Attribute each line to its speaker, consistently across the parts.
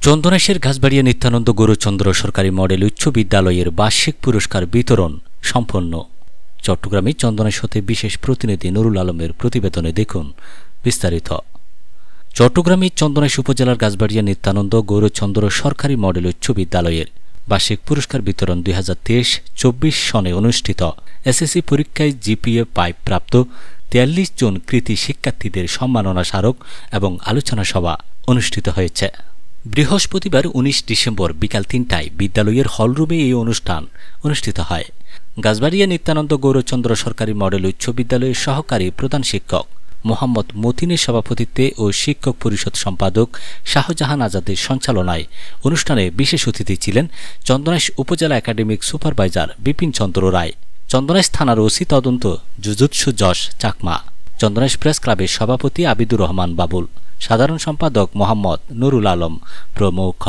Speaker 1: চন্দনেশের ঘাসবাড়িয়া নিত্যানন্দ গৌরচন্দ্র সরকারি মডেল উচ্চ বিদ্যালয়ের বার্ষিক পুরস্কার বিতরণ সম্পন্ন। চট্টগ্রামে চন্দনেশ হতে বিশেষ প্রতিনিধি নুরুল আলমের প্রতিবেদনে দেখুন বিস্তারিত। চট্টগ্রামে চন্দনেশ উপজেলার ঘাসবাড়িয়া নিত্যানন্দ গৌরচন্দ্র সরকারি মডেল উচ্চ বিদ্যালয়ের বার্ষিক পুরস্কার বিতরণ 2023-24 সনে অনুষ্ঠিত। এসএসসি পরীক্ষায় জিপিএ 5 প্রাপ্ত 43 জন কৃতী শিক্ষার্থীদের সম্মাননা স্মারক এবং আলোচনা সভা অনুষ্ঠিত হয়েছে। বৃহস্পতিবার 19 ডিসেম্বর বিকাল 3টায় বিদ্যালয়ের হলরুমে এই অনুষ্ঠান অনুষ্ঠিত হয়। ঘাসবাড়িয়া নিত্যানন্দ গৌরচন্দ্র সরকারি মডেল উচ্চ বিদ্যালয়ের সহকারী প্রধান শিক্ষক মোহাম্মদ মতিনের সভাপতিত্বে ও শিক্ষক পরিষদ সম্পাদক শাহজাহান আজাদের সঞ্চালনায় অনুষ্ঠানে বিশেষ অতিথি ছিলেন চন্দনেশ উপজেলা একাডেমিক সুপারভাইজার বিপিন চন্দ্র রায়, চন্দনেশ থানার ওসি তদন্ত জুজুৎসু যশ চাকমা, চন্দনেশ প্রেস ক্লাবের সভাপতি আবিদুর রহমান বাবুল, সাধারণ সম্পাদক মোহাম্মদ নুরুল আলম প্রমুখ।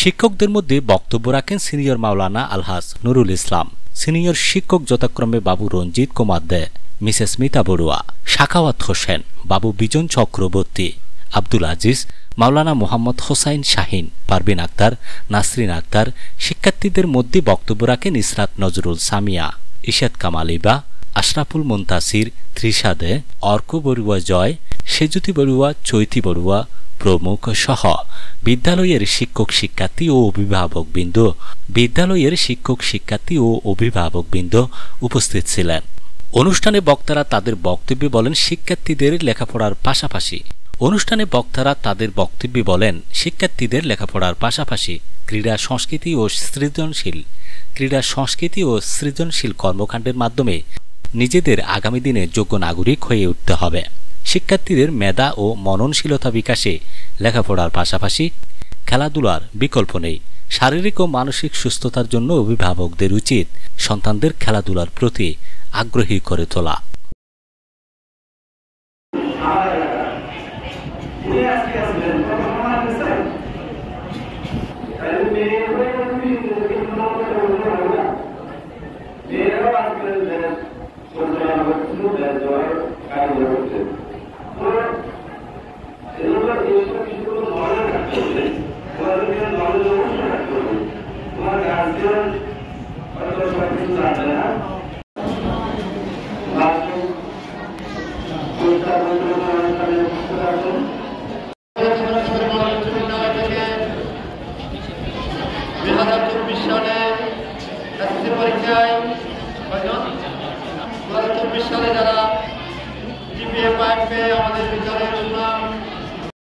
Speaker 1: শিক্ষকদের মধ্যে বক্তব্য রাখেন সিনিয়র মাওলানা আলহাজ নুরুল ইসলাম, সিনিয়র শিক্ষক যথাক্রমে বাবু রঞ্জিত কুমার দে, মিসেস মিতা বড়ুয়া, সাখাওয়াত হোসেন, বাবু বিজন চক্রবর্তী, আব্দুল আজিজ, মাওলানা মোহাম্মদ হোসাইন শাহিন, পারভিন আক্তার, নাসরিন আক্তার। শিক্ষার্থীদের মধ্যে বক্তব্য রাখেন ইসরাত নজরুল সামিয়া, ইশাদ কামাল ইবা, আশরাফুল মুনতাসির, তৃষা দে, অর্ক বড়ুয়া জয়, সেজুতি বড়ুয়া, চৈতি বড়ুয়া প্রমুখ সহ বিদ্যালয়ের শিক্ষক শিক্ষার্থী ও অভিভাবকবৃন্দ উপস্থিত ছিলেন। অনুষ্ঠানে বক্তারা তাদের বক্তব্যে বলেন শিক্ষার্থীদের লেখাপড়ার পাশাপাশি ক্রীড়া সংস্কৃতি ও সৃজনশীল কর্মকাণ্ডের মাধ্যমে নিজেদের আগামী দিনে যোগ্য নাগরিক হয়ে উঠতে হবে। শিক্ষার্থীদের মেধা ও মননশীলতা বিকাশে লেখাপড়ার পাশাপাশি খেলাধুলার বিকল্প নেই। শারীরিক ও মানসিক সুস্থতার জন্য অভিভাবকদের উচিত সন্তানদের খেলাধুলার প্রতি আগ্রহী করে তোলা।